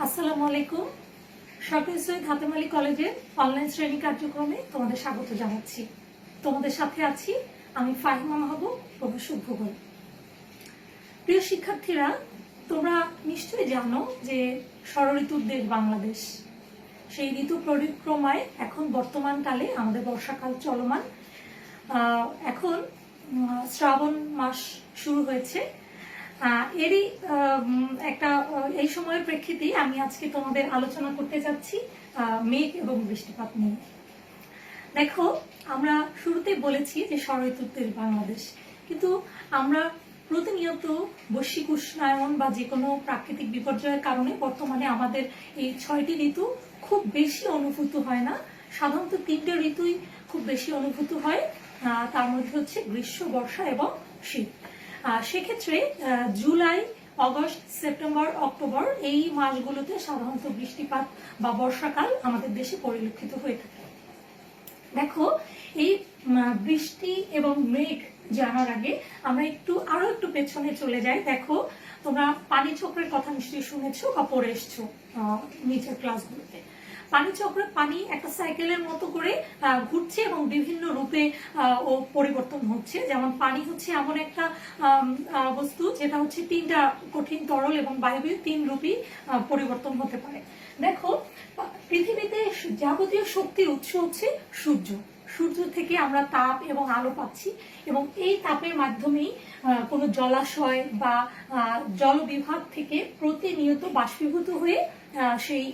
আসসালামু আলাইকুম। সরকারি সৈয়দ হাতেম আলী কলেজের অনলাইন শ্রেণী কার্যক্রমে তোমাদের স্বাগত জানাচ্ছি। তোমাদের সাথে আছি আমি ফাহিমা মাহবুব, প্রভাষক ভূগোল। প্রিয় শিক্ষার্থীরা, তোমরা নিশ্চয়ই জানো যে ষড়ঋতুর দেশ বাংলাদেশ। সেই ঋতু পরিক্রমায় এখন বর্তমানকালে আমাদের বর্ষাকাল চলমান। এখন শ্রাবণ মাস শুরু হয়েছে। এরই একটা এই সময়ের প্রেক্ষিতে আমি আজকে তোমাদের আলোচনা করতে যাচ্ছি মেঘ এবং বৃষ্টিপাত নিয়ে। দেখো, আমরা শুরুতেই বলেছি যে ষড়ঋতুর বাংলাদেশ, কিন্তু আমরা প্রতিনিয়ত বৈশ্বিক উষ্ণায়ন বা যে কোনো প্রাকৃতিক বিপর্যয়ের কারণে বর্তমানে আমাদের এই 6টি ঋতু খুব বেশি অনুভূত হয় না। সাধারণত 3টে ঋতুই খুব বেশি অনুভূত হয়। তার মধ্যে হচ্ছে গ্রীষ্ম, বর্ষা এবং শীত। সেক্ষেত্রে জুলাই, অগস্ট, সেপ্টেম্বর, অক্টোবর এই মাসগুলোতে সাধারণত বৃষ্টিপাত বা বর্ষাকাল আমাদের দেশে পরিলক্ষিত হয়ে থাকে। দেখো, এই বৃষ্টি এবং মেঘ জানার আগে আমরা আরো একটু পেছনে চলে যাই। দেখো, তোমরা পানি চক্রের কথা নিশ্চয়ই শুনেছো বা পড়ে এসছো নিচের ক্লাসগুলোতে। পানি চক্রে পানি একটা সাইকেলের মতো করে ঘুরছে এবং বিভিন্ন রূপে ও পরিবর্তন হচ্ছে। যেমন পানি হচ্ছে এমন একটা বস্তু যেটা হচ্ছে 3টা কঠিন, তরল এবং বায়বীয় 3 রূপই পরিবর্তন হতে পারে। দেখো, পৃথিবীতে যাবতীয় শক্তির উৎস হচ্ছে সূর্য। সূর্য থেকে আমরা তাপ এবং আলো পাচ্ছি, এবং এই তাপের মাধ্যমেই কোনো জলাশয় বা জলবিভাগ থেকে প্রতিনিয়ত বাষ্পীভূত হয়ে সেই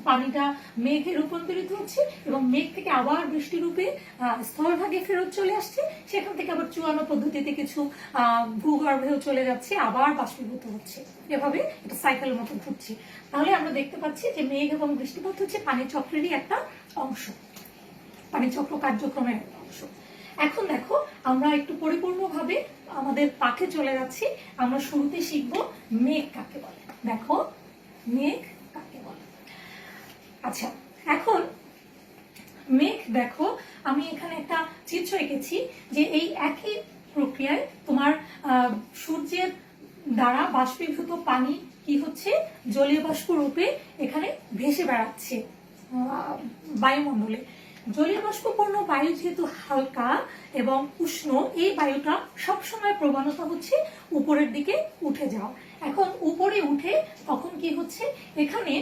পানিটা মেঘে রূপান্তরিত হচ্ছে এবং মেঘ থেকে আবার বৃষ্টি রূপে স্থলভাগে ফেরত চলে আসছে। সেখান থেকে আবার চুয়ানো পদ্ধতিতে কিছু ভূগর্ভেও চলে যাচ্ছে, আবার বাষ্পীভূত হচ্ছে। এভাবে এটা সাইকেলের মতো ঘুরছে। তাহলে আমরা দেখতে পাচ্ছি যে মেঘ এবং বৃষ্টিপাত হচ্ছে পানি চক্রেরই একটা অংশ, পানি চক্র কার্যক্রমের একটা অংশ। এখন দেখো, আমরা একটু পরিপূর্ণভাবে আমাদের পাঠে চলে যাচ্ছি। আমরা শুরুতে শিখবো মেঘ কাকে বলে। দেখো, মেঘ কাকে বলে। আচ্ছা, এখন মেঘ, দেখো আমি এখানে একটা চিত্র এঁকেছি যে এই একই প্রক্রিয়ায় তোমার সূর্যের দ্বারা বাষ্পীভূত পানি কি হচ্ছে, জলীয় বাষ্প রূপে এখানে ভেসে বেড়াচ্ছে বায়ুমণ্ডলে। জলীয় বাষ্পপূর্ণ বায়ু যেহেতু হালকা এবং উষ্ণ, এই বায়ুটা সবসময় প্রবণতা হচ্ছে উপরের দিকে উঠে যাওয়া। এখন উপরে উঠে তখন কি হচ্ছে, এখানে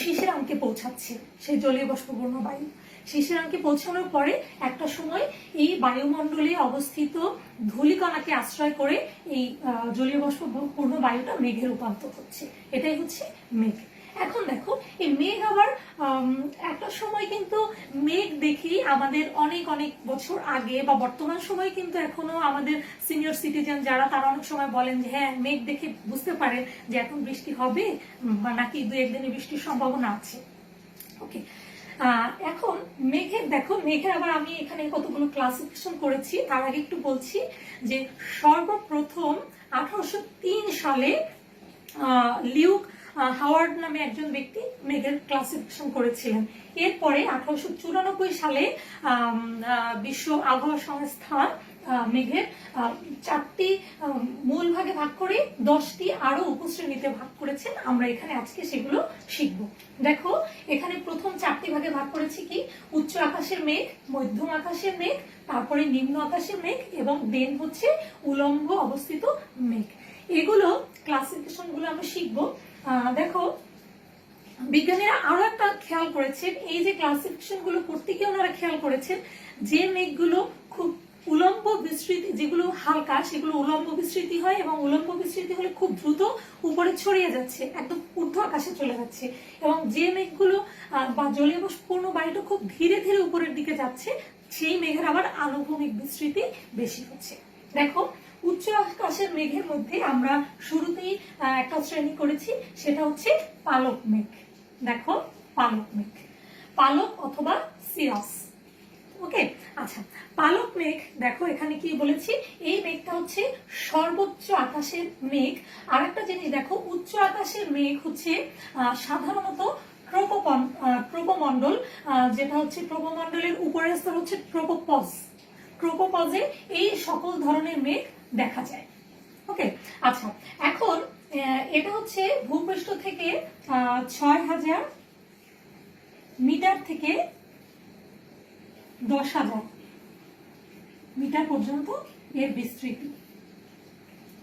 শিশিরাঙ্কে পৌঁছাচ্ছে সেই জলীয় বাষ্পপূর্ণ বায়ু। শিশিরাঙ্কে পৌঁছানোর পরে একটা সময় এই বায়ুমণ্ডলে অবস্থিত ধূলিকণাকে আশ্রয় করে এই জলীয় বাষ্পপূর্ণ বায়ুটা মেঘে রূপান্তর হচ্ছে। এটাই হচ্ছে মেঘ। এখন দেখো, এই মেঘ আবার একটা সময় কিন্তু মেঘ দেখি আমাদের অনেক অনেক বছর আগে বা বর্তমান সময় কিন্তু এখনো আমাদের সিনিয়র সিটিজেন যারা, তারা অনেক সময় বলেন যে হ্যাঁ, মেঘ দেখে বুঝতে পারেন যে এখন বৃষ্টি হবে বা নাকি 2-1 দিনে বৃষ্টির সম্ভাবনা আছে। ওকে, এখন মেঘের, দেখো মেঘের আবার আমি এখানে কতগুলো ক্লাসিফিকেশন করেছি। তার আগে একটু বলছি যে সর্বপ্রথম 1803 সালে লিউক হাওয়ার্ড নামে একজন ব্যক্তি মেঘের ক্লাসিফিকেশন করেছিলেন। এরপরে 1894 সালে বিশ্ব আবহাওয়া সংস্থা মেঘের 4টি মূল ভাগে ভাগ করে 10টি আরো উপশ্রেণীতে ভাগ করেছেন। আমরা এখানে আজকে সেগুলো শিখব। দেখো, এখানে প্রথম 4টি ভাগে ভাগ করেছি কি, উচ্চ আকাশের মেঘ, মধ্যম আকাশের মেঘ, তারপরে নিম্ন আকাশের মেঘ এবং দেন হচ্ছে উলম্ব অবস্থিত মেঘ। এগুলো ক্লাসিফিকেশন গুলো আমরা শিখবো। দেখো, বিজ্ঞানীরা আরো একটা খেয়াল করেছেন, এই যে ক্লাসিফিকেশন গুলো করতে গিয়ে ওনারা খেয়াল করেছেন যে মেঘগুলো খুব উলম্ব বিস্তৃতি, যেগুলো হালকা সেগুলো উলম্ব বিস্তৃতি হয়, এবং উলম্ব বিস্তৃতি হলে খুব দ্রুত উপরে ছড়িয়ে যাচ্ছে, একদম ঊর্ধ্ব আকাশে চলে যাচ্ছে। এবং যে মেঘগুলো বা জলীয় বাষ্পপূর্ণ বায়ুটা খুব ধীরে ধীরে উপরের দিকে যাচ্ছে, সেই মেঘের আবার আনুভূমিক বিস্তৃতি বেশি হচ্ছে। দেখো, উচ্চ আকাশের মেঘের মধ্যে আমরা শুরুতেই একটা শ্রেণী করেছি, সেটা হচ্ছে পালক মেঘ। দেখো, পালক মেঘ, পালক অথবা সিরাস। ওকে, আচ্ছা, পালক মেঘ, দেখো এখানে কি বলেছি, এই মেঘটা হচ্ছে সর্বোচ্চ আকাশের মেঘ। আর একটা জিনিস দেখো, উচ্চ আকাশের মেঘ হচ্ছে সাধারণত ট্রোপোমন্ডল, যেটা হচ্ছে ট্রোপোমন্ডলের উপরের স্তর হচ্ছে ট্রোপোপজ। ট্রোপোপজে এই সকল ধরনের মেঘ দেখা যায়। ওকে, আচ্ছা, এখন এটা হচ্ছে ভূপৃষ্ঠ থেকে ৬,০০০ মিটার থেকে ১০,০০০ মিটার পর্যন্ত এর বিস্তৃতি,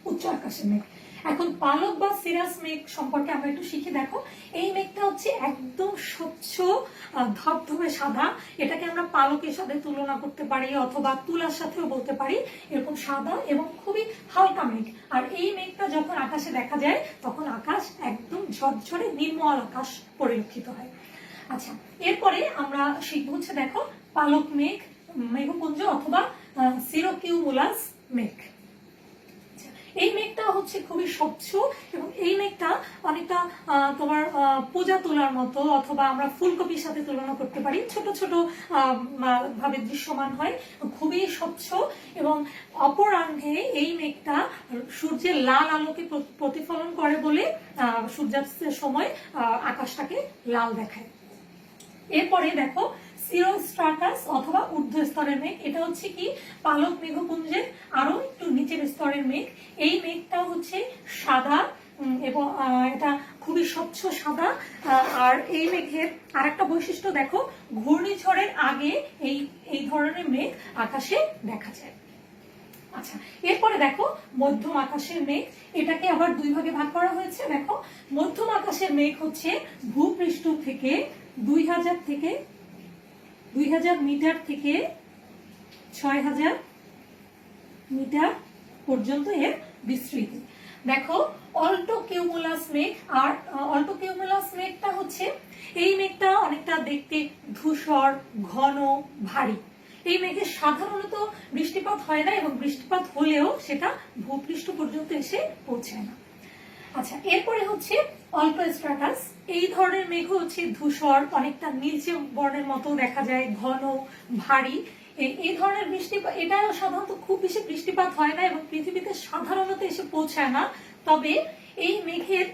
উচ্চ আকাশের মেঘ। এখন পালক বা সিরাস মেঘ সম্পর্কে আমরা একটু শিখি। দেখো, এই মেঘটা হচ্ছে একদম স্বচ্ছ ধবধবে সাদা। এটাকে আমরা পালকের সাথে তুলনা করতে পারি অথবা তুলার সাথেও বলতে পারি। এরকম সাদা এবং খুবই হালকা মেঘ। আর এই মেঘটা যখন আকাশে দেখা যায় তখন আকাশ একদম ঝরঝরে নির্মল আকাশ পরিলক্ষিত হয়। আচ্ছা, এরপরে আমরা শিখবো হচ্ছে দেখো পালক মেঘ, মেঘপুঞ্জ অথবা সিরোকিউমুলাস মেঘ। এই মেঘটা হচ্ছে খুবই স্বচ্ছ এবং এই মেঘটা অনেকটা তোমার পূজা তোলার মতো অথবা আমরা ফুলকপির সাথে তুলনা করতে পারি। ছোট ছোট ভাবে দৃশ্যমান হয়, খুবই স্বচ্ছ এবং অপরাহ্নে এই মেঘটা সূর্যের লাল আলোকে প্রতিফলন করে বলে সূর্যাস্তের সময় আকাশটাকে লাল দেখায়। এরপরে দেখো সিরোস্ট্রাটাস অথবা ঊর্ধ্ব স্তরের মেঘ। এটা হচ্ছে কি পালক মেঘপুঞ্জের আরো একটু নিচের স্তরের মেঘ। এই মেঘটা হচ্ছে সাদা এবং এটা খুবই স্বচ্ছ সাদা। আর এই মেঘের আরেকটা বৈশিষ্ট্য দেখো, ঘূর্ণিঝড়ের আগে এই ধরনের মেঘ আকাশে দেখা যায়। আচ্ছা, এরপরে দেখো মধ্যম আকাশের মেঘ। এটাকে আবার দুই ভাগে ভাগ করা হয়েছে। দেখো, মধ্যম আকাশের মেঘ হচ্ছে ভূপৃষ্ঠ থেকে ২,০০০ মিটার থেকে ৬,০০০ মিটার পর্যন্ত এর বিস্তৃতি। দেখো, অল্টো কিউমুলাস মেঘ। আর অল্টো কিউমুলাস মেঘটা হচ্ছে এই মেঘটা অনেকটা দেখতে ধূসর, ঘন, ভারী। এই মেঘে সাধারণত বৃষ্টিপাত হয় না এবং বৃষ্টিপাত হলেও সেটা ভূপৃষ্ঠ পর্যন্ত এসে পৌঁছায় না। আচ্ছা, এরপরে হচ্ছে অল্টো স্ট্রাটাস। এই ধরনের মেঘ হচ্ছে ধূসর, অনেকটা নীলচে বর্ণের মতো দেখা যায়, ঘন, ভারী। এই ধরনের বৃষ্টিপাত, এটা সাধারণত খুব বেশি বৃষ্টিপাত হয় না এবং পৃথিবীতে সাধারণত এসে পৌঁছায় না। তবে এই মেঘের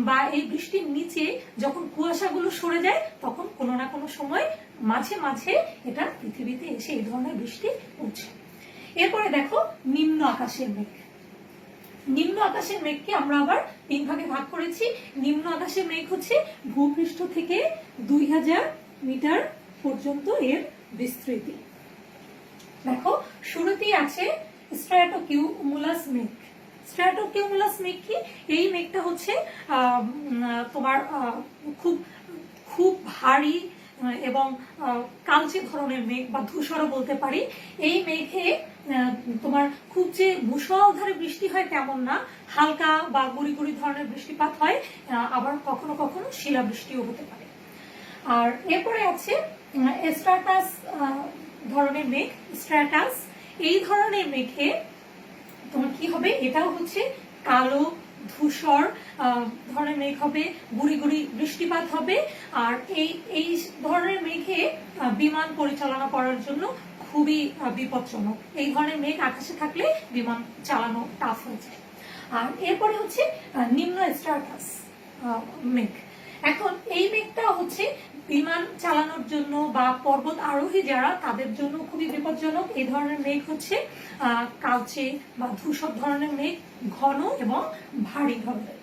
বা এই বৃষ্টির নিচে যখন কুয়াশাগুলো সরে যায় তখন কোনো না কোনো সময় মাঝে মাঝে এটা পৃথিবীতে এসে এই ধরনের বৃষ্টি পৌঁছায়। এরপরে দেখো নিম্ন আকাশের মেঘ। নিম্ন আকাশের মেঘকে আমরা আবার তিন ভাগে ভাগ করেছি। নিম্ন আকাশের মেঘ হচ্ছে ভূপৃষ্ঠ থেকে ২,০০০ মিটার পর্যন্ত এর বিস্তৃতি। দেখো, শুরুতেই আছে স্ট্র্যাটোকিউমুলাস মেঘ। স্ট্র্যাটোকিউমুলাস মেঘ কি? এই মেঘটা হচ্ছে তোমার খুব খুব ভারী এবং কালচে ধরনের মেঘ বা ধূসরও বলতে পারি। এই মেঘে তোমার খুব যে মুষলধারে বৃষ্টি হয় তেমন না, হালকা বা গুড়ি গুড়ি ধরনের বৃষ্টিপাত হয়, আবার কখনো কখনো শিলাবৃষ্টিও হতে পারে। আর এরপরে আছে স্ট্র্যাটাস ধরনের মেঘ। স্ট্র্যাটাস এই ধরনের মেঘে তোমার কি হবে, এটাও হচ্ছে কালো ধূসর ধরনের মেঘ হবে, গুড়ি গুড়ি বৃষ্টিপাত হবে। আর এই ধরনের মেঘে বিমান পরিচালনা করার জন্য খুবই বিপজ্জনক। এই ধরনের মেঘ আকাশে থাকলে বিমান চালানো টাফ হয়ে যায়। আর এরপরে হচ্ছে নিম্ন স্ট্র্যাটাস মেঘ। এখন এই মেঘটা হচ্ছে বিমান চালানোর জন্য বা পর্বত আরোহী যারা তাদের জন্য খুবই বিপজ্জনক। এই ধরনের মেঘ হচ্ছে কালচে বা ধূসর ধরনের মেঘ, ঘন এবং ভারী ধরনের।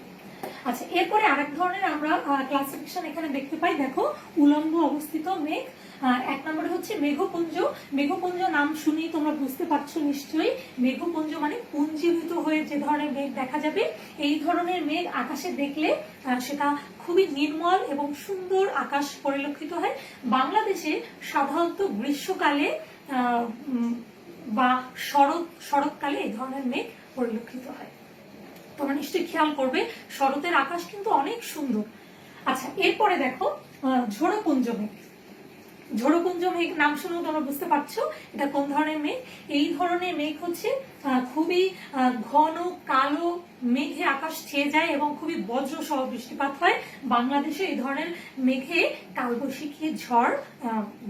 আচ্ছা, এরপরে আরেক ধরনের আমরা ক্লাসিফিকেশন এখানে দেখতে পাই। দেখো, উলম্ব অবস্থিত মেঘ। এক নম্বরে হচ্ছে মেঘপুঞ্জ। মেঘপুঞ্জ নাম শুনেই তোমরা বুঝতে পারছো নিশ্চয়ই, মেঘপুঞ্জ মানে পুঞ্জীভূত হয়ে যে ধরনের মেঘ দেখা যাবে। এই ধরনের মেঘ আকাশে দেখলে সেটা খুবই নির্মল এবং সুন্দর আকাশ পরিলক্ষিত হয়। বাংলাদেশে সাধারণত গ্রীষ্মকালে বা শরৎকালে এই ধরনের মেঘ পরিলক্ষিত হয়। তোমরা নিশ্চয়ই খেয়াল করবে শরতের আকাশ কিন্তু অনেক সুন্দর। আচ্ছা, এরপরে দেখো ঝোড়পুঞ্জ মেঘ। ঝোড়পুঞ্জ মেঘ নাম শুনেও তোমরা বুঝতে পারছো এটা কোন ধরনের মেঘ। এই ধরনের মেঘ হচ্ছে খুবই ঘন কালো মেঘে আকাশ ছেয়ে যায় এবং খুবই বজ্র সহ বৃষ্টিপাত হয়। বাংলাদেশে এই ধরনের মেঘে কালবৈশাখী ঝড়,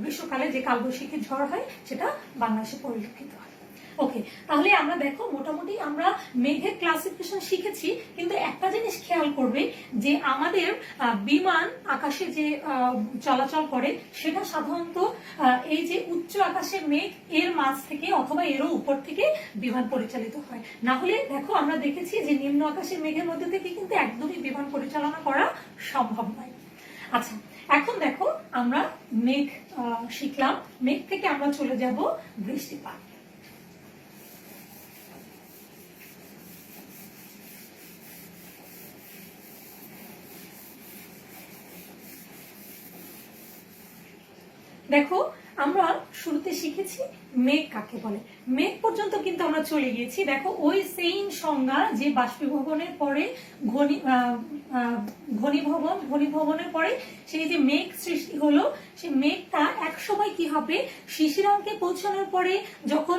গ্রীষ্মকালে যে কালবৈশাখী ঝড় হয় সেটা বাংলাদেশে পরিলক্ষিত হয়। ওকে, তাহলে আমরা দেখো মোটামুটি আমরা মেঘের ক্লাসিফিকেশন শিখেছি, কিন্তু একটা জিনিস খেয়াল করবে যে আমাদের বিমান আকাশে যে চলাচল করে সেটা সাধারণত এই যে উচ্চ আকাশের মেঘ এর মাঝ থেকে অথবা এরও উপর থেকে বিমান পরিচালিত হয়। না হলে দেখো আমরা দেখেছি যে নিম্ন আকাশের মেঘের মধ্যে থেকে কিন্তু একদমই বিমান পরিচালনা করা সম্ভব নয়। আচ্ছা, এখন দেখো আমরা মেঘ শিখলাম, মেঘ থেকে আমরা চলে যাব বৃষ্টিপাত। দেখো আমরা শুরুতে শিখেছি মেঘ কাকে বলে, মেঘ পর্যন্ত কিন্তু আমরা চলে গিয়েছি। দেখো ওই সেইম সংজ্ঞা যে বাষ্পীভবনের পরে ঘনীভবনের পরে সেই যে মেঘ সৃষ্টি হলো, সেই মেঘটা একসময় কি হবে, শিশিরাঙ্কে পৌঁছানোর পরে যখন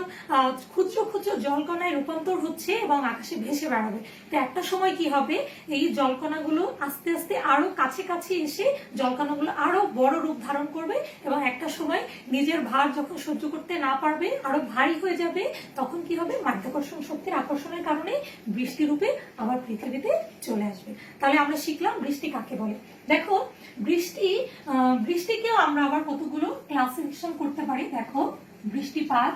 ক্ষুদ্র ক্ষুদ্র জলকণায় রূপান্তর হচ্ছে এবং আকাশে ভেসে বেড়াবে, তো একটা সময় কি হবে, এই জলকণাগুলো আস্তে আস্তে আরো কাছে কাছে এসে জলকণাগুলো আরো বড় রূপ ধারণ করবে এবং একটা সময় নিজের ভার যখন সহ্য করতে না পারবে, আরো ভারী হয়ে যাবে, তখন কি হবে, মাধ্যাকর্ষণ শক্তির আকর্ষণের কারণে বৃষ্টি রূপে আবার পৃথিবীতে চলে আসবে। তাহলে আমরা শিখলাম বৃষ্টি কাকে বলে। দেখো বৃষ্টিকেও আমরা আবার কতগুলো ক্লাসিফিকেশন করতে পারি। দেখো বৃষ্টিপাত,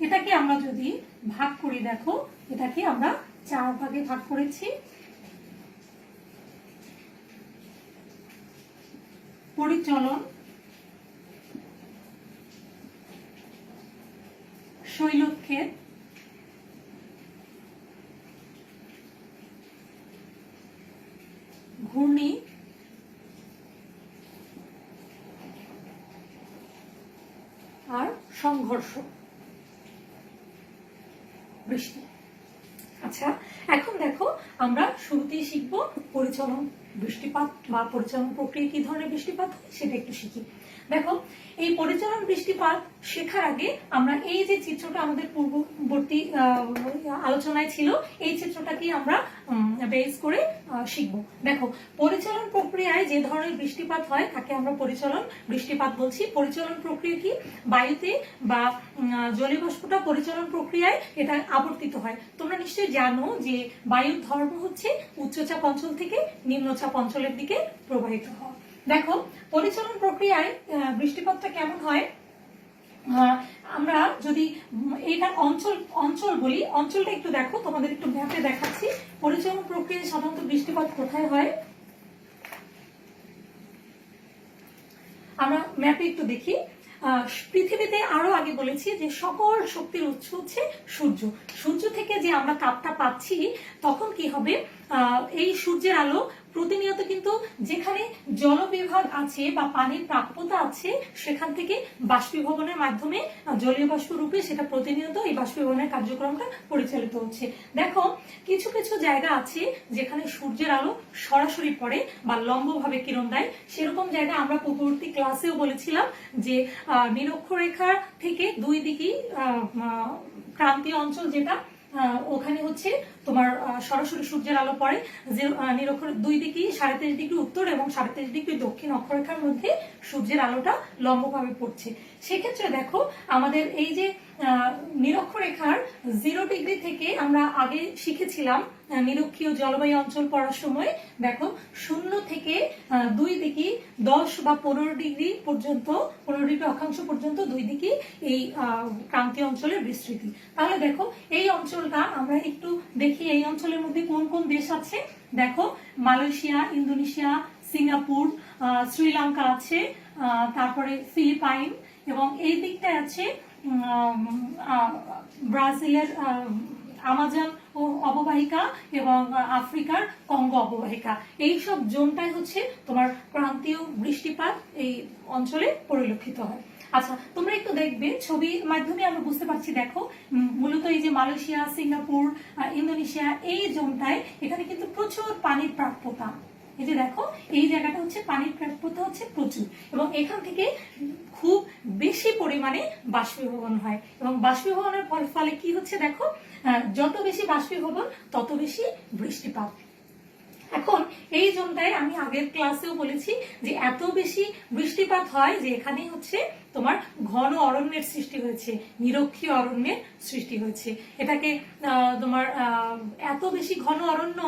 এটাকে আমরা যদি ভাগ করি, দেখো এটাকে আমরা 4 ভাগে ভাগ করেছি। পরিচলন, শৈলক্ষেপ, ঘূর্ণি, আর সংঘর্ষ বৃষ্টি। আচ্ছা, এখন দেখো আমরা শুরুতেই শিখবো পরিচলন বৃষ্টিপাত বা পরিচালন প্রক্রিয়া কি ধরনের বৃষ্টিপাত হয় সেটা একটু শিখি। দেখো এই পরিচালন বৃষ্টিপাত শেখার আগে আমরা এই যে চিত্রটা আমাদের পূর্ববর্তী আলোচনায় ছিল, এই চিত্রটাকে আমরা বেস করে শিখবো। দেখো পরিচালন প্রক্রিয়ায় যে ধরনের বৃষ্টিপাত হয় তাকে আমরা পরিচালন বৃষ্টিপাত বলছি। পরিচালন প্রক্রিয়া কি, বায়ুতে বা জলীয় বাষ্পটা পরিচালন প্রক্রিয়ায় এটা আবর্তিত হয়। তোমরা নিশ্চয়ই জানো যে বায়ুর ধর্ম হচ্ছে উচ্চচাপ অঞ্চল থেকে নিম্নচাপ অঞ্চলের দিকে প্রবাহিত হওয়া। দেখো পরিচালন প্রক্রিয়ায় বৃষ্টিপাতটা কেমন হয়, আমরা যদি এটা অঞ্চল বলি, অঞ্চলটা একটু দেখো, তোমাদের একটু ম্যাপে দেখাচ্ছি। পরিচালন প্রক্রিয়ায় সাধারণত বৃষ্টিপাত কোথায় হয়, আমরা ম্যাপে একটু দেখি। পৃথিবীতে আরো আগে বলেছি যে সকল শক্তির উৎস হচ্ছে সূর্য। সূর্য থেকে যে আমরা তাপটা পাচ্ছি, তখন কি হবে, এই সূর্যের আলো প্রতিনিয়ত কিন্তু যেখানে জলবিভাগ আছে বা পানির প্রাপ্যতা আছে সেখান থেকে বাষ্পীভবনের মাধ্যমে জলীয় বাষ্প রূপে সেটা প্রতিনিয়ত এই বাষ্পীভবনের কার্যক্রমটা পরিচালিত হচ্ছে। দেখো কিছু কিছু জায়গা আছে যেখানে সূর্যের আলো সরাসরি পড়ে বা লম্বভাবে কিরণ দেয়, সেরকম জায়গা আমরা পূর্ববর্তী ক্লাসেও বলেছিলাম যে নিরক্ষরেখার থেকে দুই দিকেই ক্রান্তীয় অঞ্চল যেটা, ওখানে হচ্ছে তোমার সরাসরি সূর্যের আলো পড়ে। যে নিরক্ষর দুই দিকেই 33 ডিগ্রি উত্তর এবং 33 ডিগ্রি দক্ষিণ অক্ষরেখার মধ্যে সূর্যের আলোটা লম্বভাবে পড়ছে। সেক্ষেত্রে দেখো আমাদের এই যে নিরক্ষরেখার 0 ডিগ্রি থেকে আমরা আগে শিখেছিলাম নিরক্ষীয় জলবায়ু অঞ্চল পড়ার সময়, দেখো 0 থেকে 2 দিকে 10 বা 15 ডিগ্রি পর্যন্ত, 15 ডিগ্রি অক্ষাংশ পর্যন্ত দুই দিকে এই ক্রান্তীয় অঞ্চলের বিস্তৃতি। তাহলে দেখো এই অঞ্চলটা আমরা একটু দেখি, এই অঞ্চলের মধ্যে কোন কোন দেশ আছে। দেখো মালয়েশিয়া, ইন্দোনেশিয়া, সিঙ্গাপুর, শ্রীলঙ্কা আছে, তারপরে ফিলিপাইন, এবং এই দিকটায় আছে ব্রাজিলের আমাজন অববাহিকা এবং আফ্রিকার কঙ্গো অববাহিকা। এই সব জোনটাই হচ্ছে তোমার ক্রান্তীয় বৃষ্টিপাত এই অঞ্চলে পরিলক্ষিত হয়। আচ্ছা, তোমরা একটু দেখবে ছবির মাধ্যমে আমরা বুঝতে পারছি। দেখো মূলত এই যে মালয়েশিয়া, সিঙ্গাপুর, ইন্দোনেশিয়া, এই জোনটায় এখানে কিন্তু প্রচুর পানির প্রাপ্যতা। এই যে দেখো এই জায়গাটা হচ্ছে পানির প্রাপ্যতা হচ্ছে প্রচুর, এবং এখান থেকে খুব বেশি পরিমাণে বাষ্পীভবন হয়, এবং বাষ্পীভবনের ফলে কি হচ্ছে, দেখো যত বেশি বাষ্পীভবন তত বেশি বৃষ্টিপাত। এখন এই জোনটায় আমি আগের ক্লাসেও বলেছি যে এত বেশি বৃষ্টিপাত হয় যে এখানে হচ্ছে তোমার ঘন অরণ্যের সৃষ্টি হয়েছে, নিরক্ষীয় অরণ্যের সৃষ্টি হয়েছে। এটাকে তোমার এত বেশি ঘন অরণ্য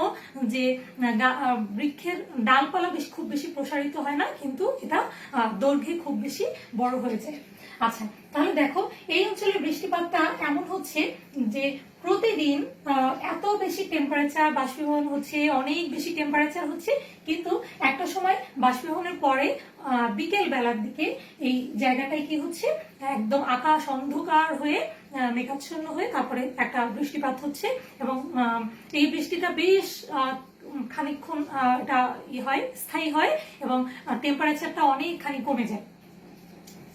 যে বৃক্ষের ডালপালা খুব বেশি প্রসারিত হয় না, কিন্তু এটা দৈর্ঘ্যে খুব বেশি বড় হয়ে যায়। আচ্ছা, তাহলে দেখো এই অঞ্চলের বৃষ্টিপাতটা এমন হচ্ছে যে প্রতিদিন এত বেশি টেম্পারেচার বাষ্পীভবন হচ্ছে, অনেক বেশি টেম্পারেচার হচ্ছে, কিন্তু একটা সময় বাষ্পীভবনের পরে বিকেল বেলার দিকে এই জায়গাটায় কি হচ্ছে, একদম আকাশ অন্ধকার হয়ে মেঘাচ্ছন্ন হয়ে তারপরে একটা বৃষ্টিপাত হচ্ছে, এবং এই বৃষ্টিটা বেশ খানিকক্ষণ এটা হয়, স্থায়ী হয়, এবং টেম্পারেচারটা অনেকখানি কমে যায়।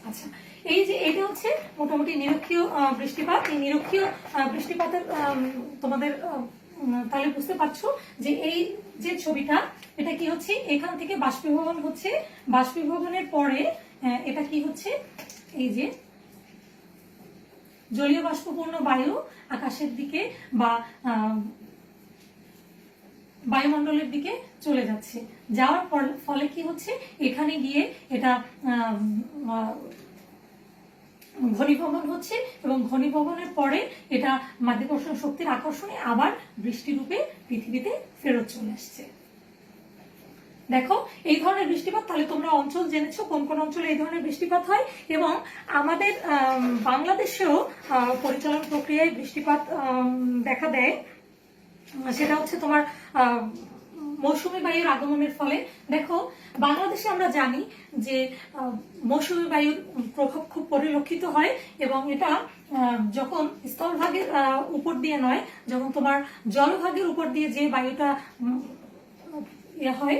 আচ্ছা, এই যে এটা হচ্ছে মোটামুটি নিরক্ষীয় বৃষ্টিপাত। এই নিরক্ষীয় বৃষ্টিপাতের তোমাদের তাহলে বুঝতে পারছো যে এই যে ছবিটা, এটা কি হচ্ছে, এখান থেকে বাষ্পীভবন হচ্ছে, বাষ্পীভবনের পরে এটা কি হচ্ছে, এই যে জলীয় বাষ্পপূর্ণ বায়ু আকাশের দিকে বা বায়ুমণ্ডলের দিকে চলে যাচ্ছে। যাওয়ার ফলে কি হচ্ছে, এখানে গিয়ে এটা ঘনীভবন হচ্ছে, এবং ঘনীভবনের পরে এটা মাধ্যাকর্ষণ শক্তির আকর্ষণে আবার বৃষ্টি রূপে পৃথিবীতে ফেরত চলে আসছে। দেখো এই ধরনের বৃষ্টিপাত, তাহলে তোমরা অঞ্চল জেনেছো কোন কোন অঞ্চলে এই ধরনের বৃষ্টিপাত হয়, এবং আমাদের বাংলাদেশেও পরিচালন প্রক্রিয়ায় বৃষ্টিপাত দেখা দেয়। সেটা হচ্ছে তোমার মৌসুমী বায়ুর আগমনের ফলে। দেখো বাংলাদেশে আমরা জানি যে মৌসুমী বায়ুর প্রভাব খুব পরিলক্ষিত হয়, এবং এটা যখন স্থলভাগের উপর দিয়ে নয়, যখন তোমার জলভাগের উপর দিয়ে যে বায়ুটা হয়,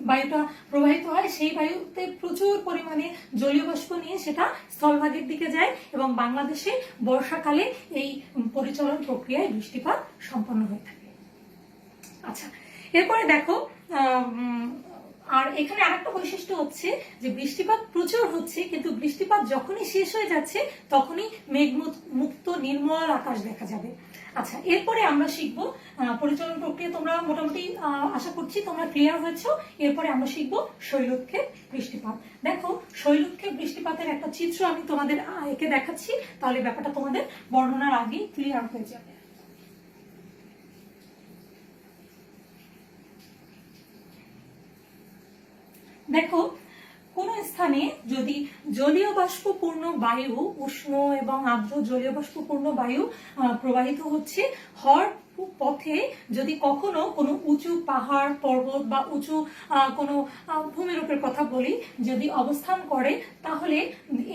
বায়ুটা প্রবাহিত হয়, সেই বায়ুতে প্রচুর পরিমাণে জলীয় বাষ্প নিয়ে সেটা স্থলভাগের দিকে যায়, এবং বাংলাদেশে বর্ষাকালে এই পরিচালন প্রক্রিয়ায় বৃষ্টিপাত সম্পন্ন হয়ে থাকে। আচ্ছা, এরপরে দেখো আর এখানে আরেকটা বৈশিষ্ট্য হচ্ছে যে বৃষ্টিপাত প্রচুর হচ্ছে, কিন্তু বৃষ্টিপাত যখনই শেষ হয়ে যাচ্ছে তখনই মেঘ মুক্ত নির্মল আকাশ দেখা যাবে। আচ্ছা, এরপরে আমরা শিখবো পরিচালন প্রক্রিয়া। তোমরা মোটামুটি আশা করছি তোমরা ক্লিয়ার হয়েছো। এরপরে আমরা শিখবো শৈলক্ষেপ বৃষ্টিপাত। দেখো শৈলক্ষেপ বৃষ্টিপাতের একটা চিত্র আমি তোমাদের এঁকে দেখাচ্ছি, তাহলে ব্যাপারটা তোমাদের বর্ণনার আগেই ক্লিয়ার হয়ে যাবে। দেখো কোন স্থানে যদি জলীয় বাষ্পপূর্ণ বায়ু, উষ্ণ এবং আর্দ্র জলীয় বাষ্পপূর্ণ বায়ু প্রবাহিত হচ্ছে, হওয়ার পথে যদি কখনো কোনো উঁচু পাহাড় পর্বত বা উঁচু কোনো ভূমিরূপের কথা বলি, যদি অবস্থান করে, তাহলে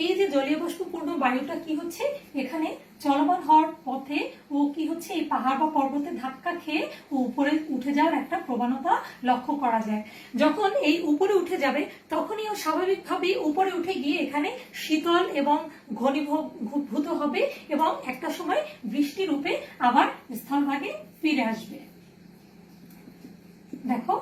এই যে জলীয় বাষ্পপূর্ণ বায়ুটা কি হচ্ছে, এখানে চলমান হওয়ার পথে ও কি হচ্ছে, এই পাহাড় বা পর্বতে ধাক্কা খেয়ে উপরে উঠে যাওয়ার একটা প্রবণতা লক্ষ্য করা যায়। যখন এই উপরে উঠে যাবে তখনই ও স্বাভাবিকভাবেই উপরে উঠে গিয়ে এখানে শীতল এবং ঘনীভূত হবে, এবং একটা সময় বৃষ্টি রূপে আবার স্থলভাগে ফিরে আসবে। দেখো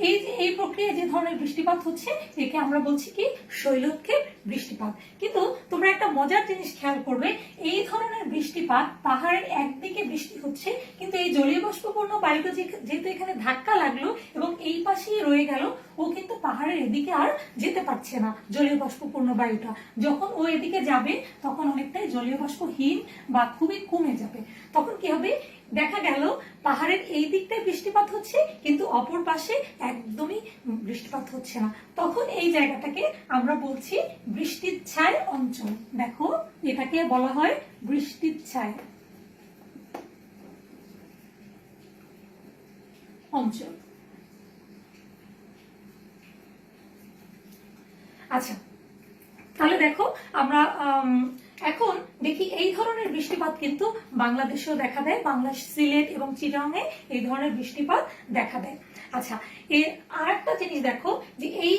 এই যে এই প্রক্রিয়ায় যে ধরনের বৃষ্টিপাত হচ্ছে, একে আমরা বলছি কি শৈলক্ষেপ বৃষ্টিপাত। কিন্তু তোমরা একটা মজার জিনিস খেয়াল করবে, এই ধরনের বৃষ্টিপাত পাহাড়ের একদিকে বৃষ্টি হচ্ছে, কিন্তু এই জলীয় বাষ্পপূর্ণ বায়ুটা যেহেতু এখানে ধাক্কা লাগলো এবং এই পাশেই রয়ে গেল, ও কিন্তু পাহাড়ের এদিকে আর যেতে পারছে না। জলীয় বাষ্পপূর্ণ বায়ুটা যখন ও এদিকে যাবে তখন অনেকটাই জলীয় বাষ্পহীন বা খুবই কমে যাবে। তখন কি হবে, দেখা গেল পাহাড়ের এই দিকটায় বৃষ্টিপাত হচ্ছে, কিন্তু অপর পাশে একদমই বৃষ্টিপাত হচ্ছে না। তখন এই জায়গাটাকে আমরা বলছি বৃষ্টির ছায় অঞ্চল। দেখো এটাকে বলা হয় বৃষ্টির ছায় অঞ্চল। আচ্ছা, তাহলে দেখো আমরা এখন দেখি এই ধরনের বৃষ্টিপাত কিন্তু বাংলাদেশেও দেখা দেয়। বাংলাদেশ, সিলেট এবং চিটাগাংয়ে এই ধরনের বৃষ্টিপাত দেখা দেয়। আচ্ছা, এর আর একটা জিনিস দেখো যে এই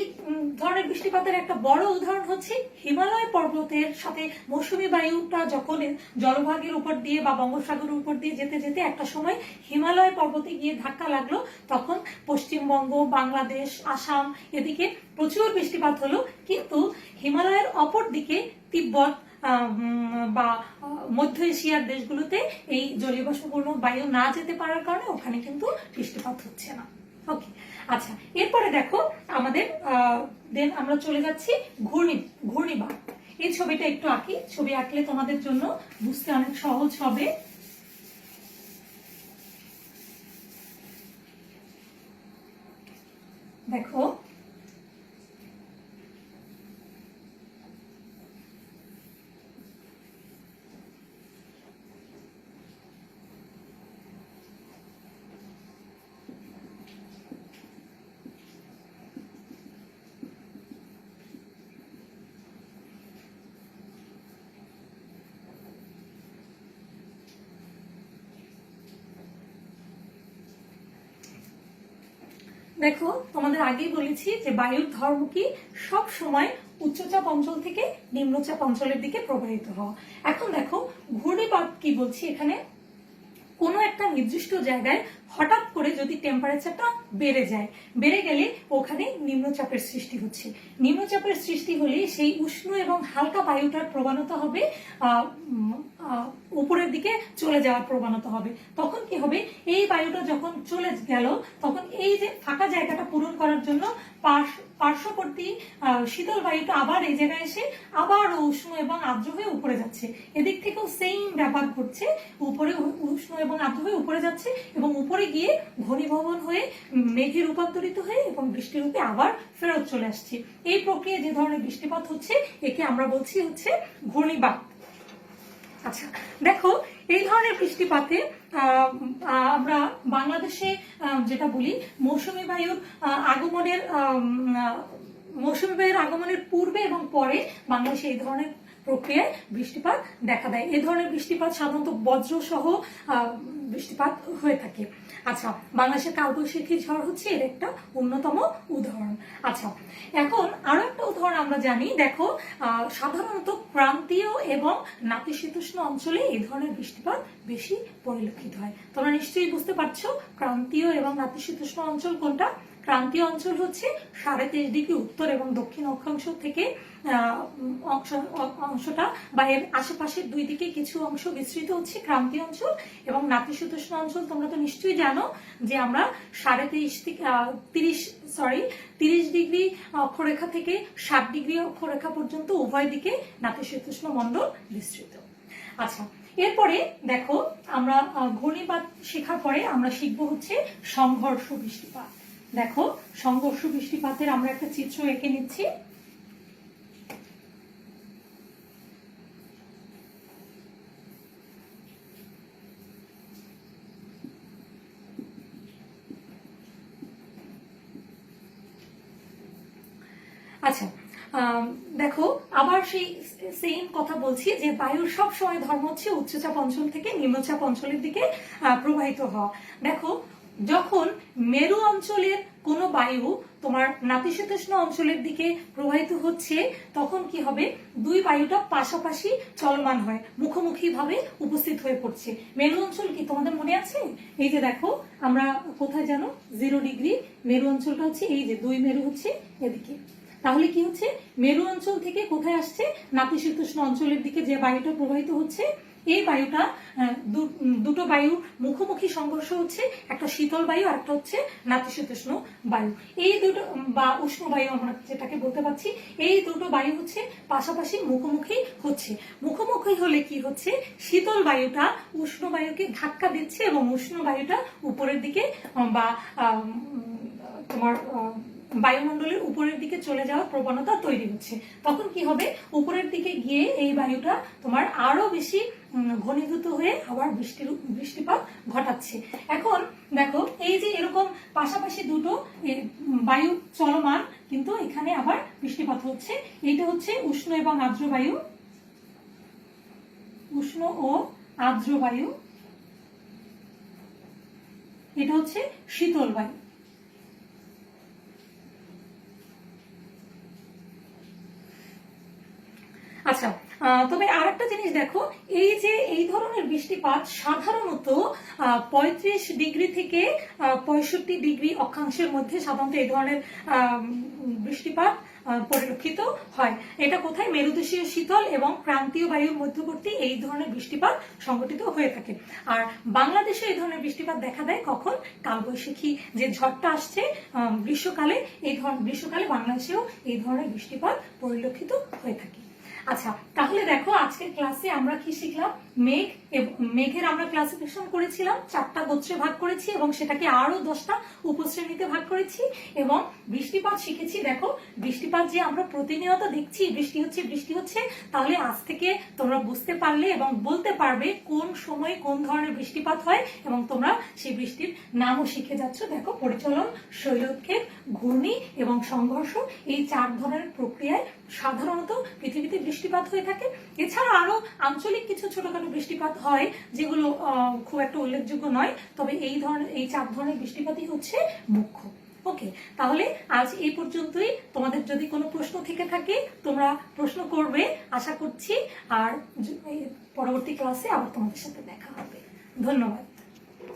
ধরনের বৃষ্টিপাতের একটা বড় উদাহরণ হচ্ছে হিমালয় পর্বতের সাথে মৌসুমী বায়ুটা যখন জলভাগের উপর দিয়ে বা বঙ্গোপসাগরের উপর দিয়ে যেতে যেতে একটা সময় হিমালয় পর্বতে গিয়ে ধাক্কা লাগলো, তখন পশ্চিমবঙ্গ, বাংলাদেশ, আসাম এদিকে প্রচুর বৃষ্টিপাত হলো। কিন্তু হিমালয়ের অপর দিকে তিব্বত বা মধ্য এশিয়ার দেশগুলোতে এই জলীয় বাষ্পপূর্ণ বায়ু না যেতে পারার কারণে ওখানে কিন্তু বৃষ্টিপাত হচ্ছে না। ওকে, আচ্ছা, এরপরে দেখো আমাদের দেন আমরা চলে যাচ্ছি ঘূর্ণিবাত। এই ছবিটা একটু আঁকি, ছবি আঁকলে তোমাদের জন্য বুঝতে অনেক সহজ হবে। দেখো দেখো তোমাদের আগেই বলেছি যে বায়ুর ধর্ম কি, সব সময় উচ্চচাপ অঞ্চল থেকে নিম্নচাপ অঞ্চলের দিকে প্রবাহিত হওয়া। এখন দেখো ঘূর্ণিবাত কি বলছি, এখানে কোনো একটা নির্দিষ্ট জায়গায় হঠাৎ করে যদি টেম্পারেচারটা বেড়ে গেলে ওখানে নিম্নচাপের সৃষ্টি হচ্ছে। নিম্নচাপের সৃষ্টি হলে সেই উষ্ণ এবং হালকা বায়ুটার প্রবণতা হবে উপরের দিকে চলে যাওয়ার প্রবণতা হবে। তখন কি হবে, এই বায়ুটা যখন চলে গেল তখন এই যে ফাঁকা জায়গাটা পূরণ করার জন্য পার্শ্ববর্তী শীতল বায়ুটা আবার এই জায়গায় এসে আবার উষ্ণ এবং আর্দ্র হয়ে উপরে যাচ্ছে। এদিক থেকেও সেম ব্যাপার ঘটছে, উপরে উষ্ণ এবং আর্দ্র হয়ে উপরে যাচ্ছে এবং উপরে গিয়ে ঘনীভবন হয়ে মেঘে রূপান্তরিত হয়ে এবং বৃষ্টি রূপে আবার ফেরত চলে আসছে। এই প্রক্রিয়া যে ধরনের বৃষ্টিপাত হচ্ছে একে আমরা বলছি হচ্ছে ঘূর্ণিবাত। আচ্ছা, দেখো এই ধরনের বৃষ্টিপাতে আমরা বাংলাদেশে যেটা বলি মৌসুমী বায়ুর আগমনের পূর্বে এবং পরে বাংলাদেশে এই ধরনের প্রক্রিয়ায় বৃষ্টিপাত দেখা দেয়। এই ধরনের বৃষ্টিপাত সাধারণত বজ্র সহ বৃষ্টিপাত হয়ে থাকে। আচ্ছা, বাংলাদেশের কালবৈশাখী ঝড় হচ্ছে এর একটা অন্যতম উদাহরণ। আচ্ছা, এখন আরো একটা উদাহরণ আমরা জানি। দেখো সাধারণত ক্রান্তীয় এবং নাতিশীতোষ্ণ অঞ্চলে এই ধরনের বৃষ্টিপাত বেশি পরিলক্ষিত হয়। তোমরা নিশ্চয়ই বুঝতে পারছো ক্রান্তীয় এবং নাতিশীতোষ্ণ অঞ্চল কোনটা। ক্রান্তীয় অঞ্চল হচ্ছে 23.5 ডিগ্রি উত্তর এবং দক্ষিণ অক্ষাংশ থেকে অংশটা বা এর আশেপাশের দুই দিকে কিছু অংশ বিস্তৃত হচ্ছে ক্রান্তীয় অঞ্চল। এবং নাতিশীতোষ্ণ অঞ্চল তোমরা তো নিশ্চয়ই জানো যে আমরা 23.5 থেকে 30 ডিগ্রি অক্ষরেখা থেকে 60 ডিগ্রি অক্ষরেখা পর্যন্ত উভয় দিকে নাতিশীতোষ্ণ মণ্ডল বিস্তৃত। আচ্ছা, এরপরে দেখো আমরা ঘূর্ণিবাত শেখার পরে আমরা শিখবো হচ্ছে সংঘর্ষ বৃষ্টিপাত। দেখো সংঘর্ষ বৃষ্টিপাতের আমরা একটা চিত্র এঁকে নিচ্ছি। আচ্ছা, দেখো আবার সেই সেম কথা বলছি যে বায়ুর সব সময় ধর্ম হচ্ছে উচ্চচাপ অঞ্চল থেকে নিম্নচাপ অঞ্চলের দিকে প্রবাহিত হওয়া। দেখো যখন মেরু অঞ্চলের কোনো বায়ু তোমার নাতিশীতোষ্ণ অঞ্চলের দিকে প্রবাহিত হচ্ছে তখন কি হবে, দুই বায়ুটা পাশাপাশি চলমান হয়, মুখোমুখি ভাবে উপস্থিত হয়ে পড়ছে। মেরু অঞ্চল কি তোমাদের মনে আছে? এই যে দেখো আমরা কোথায় জানো 0 ডিগ্রি মেরু অঞ্চলটা হচ্ছে এই যে দুই মেরু হচ্ছে এদিকে। তাহলে কি হচ্ছে, মেরু অঞ্চল থেকে কোথায় আসছে, নাতিশীতোষ্ণ অঞ্চলের দিকে যে বায়ুটা প্রবাহিত হচ্ছে এই বায়ুটা দুটো বায়ুর মুখোমুখি সংঘর্ষ হচ্ছে, একটা শীতল বায়ু আর একটা হচ্ছে নাতিশীতোষ্ণ বায়ু। এই দুটো বা উষ্ণ বায়ু আমরা যেটাকে বলতে পারছি, এই দুটো বায়ু হচ্ছে পাশাপাশি মুখোমুখি হচ্ছে। মুখোমুখি হলে কি হচ্ছে, শীতল বায়ুটা উষ্ণ বায়ুকে ধাক্কা দিচ্ছে এবং উষ্ণ বায়ুটা উপরের দিকে বা তোমার বায়ুমণ্ডলের উপরের দিকে চলে যাওয়ার প্রবণতা তৈরি হচ্ছে। তখন কি হবে, উপরের দিকে গিয়ে এই বায়ুটা তোমার আরো বেশি ঘনীভূত হয়ে আবার বৃষ্টিপাত ঘটাচ্ছে। এখন দেখো এই যে এরকম পাশাপাশি দুটো বায়ু চলমান, কিন্তু এখানে আবার বৃষ্টিপাত হচ্ছে। এইটা হচ্ছে উষ্ণ এবং আর্দ্র বায়ু, উষ্ণ ও আর্দ্র বায়ু। এটা হচ্ছে শীতল বায়ু। আচ্ছা, তবে আরেকটা জিনিস দেখো, এই যে এই ধরনের বৃষ্টিপাত সাধারণত 35 ডিগ্রি থেকে 65 ডিগ্রি অক্ষাংশের মধ্যে সাধারণত এই ধরনের বৃষ্টিপাত পরিলক্ষিত হয়। এটা কোথায়? মেরুদেশীয় শীতল এবং ক্রান্তীয় বায়ুর মধ্যবর্তী এই ধরনের বৃষ্টিপাত সংঘটিত হয়ে থাকে। আর বাংলাদেশে এই ধরনের বৃষ্টিপাত দেখা দেয় কখন? কালবৈশাখী যে ঝড়টা আসছে গ্রীষ্মকালে, গ্রীষ্মকালে বাংলাদেশেও এই ধরনের বৃষ্টিপাত পরিলক্ষিত হয়ে থাকে। আচ্ছা, তাহলে দেখো আজকের ক্লাসে আমরা কি শিখলাম? মেঘের আমরা ক্লাসিফিকেশন করেছিলাম, 4টা গোত্রে ভাগ করেছি এবং সেটাকে আরো 10টা উপশ্রেণীতে ভাগ করেছি। এবং বৃষ্টিপাত শিখেছি। দেখো বৃষ্টিপাত যে আমরা প্রতিনিয়ত দেখছি বৃষ্টি হচ্ছে, তাহলে আজ থেকে তোমরা বুঝতে পারলে এবং বলতে পারবে কোন সময় কোন ধরনের বৃষ্টিপাত হয়, এবং তোমরা সেই বৃষ্টির নামও শিখে যাচ্ছ। দেখো পরিচলন, শৈলোৎক্ষেপ, ঘূর্ণি এবং সংঘর্ষ, এই 4 ধরনের প্রক্রিয়ায় সাধারণত পৃথিবীতে বৃষ্টিপাত হয়ে থাকে। এছাড়া আরো আঞ্চলিক কিছু ছোটখাটো বৃষ্টিপাত হয় যেগুলো খুব একটা উল্লেখযোগ্য নয়, তবে এই 4 ধরনের বৃষ্টিপাতই হচ্ছে মুখ্য। ওকে, তাহলে আজ এই পর্যন্তই। তোমাদের যদি কোনো প্রশ্ন থেকে থাকে তোমরা প্রশ্ন করবে আশা করছি। আর পরবর্তী ক্লাসে আবার তোমাদের সাথে দেখা হবে। ধন্যবাদ।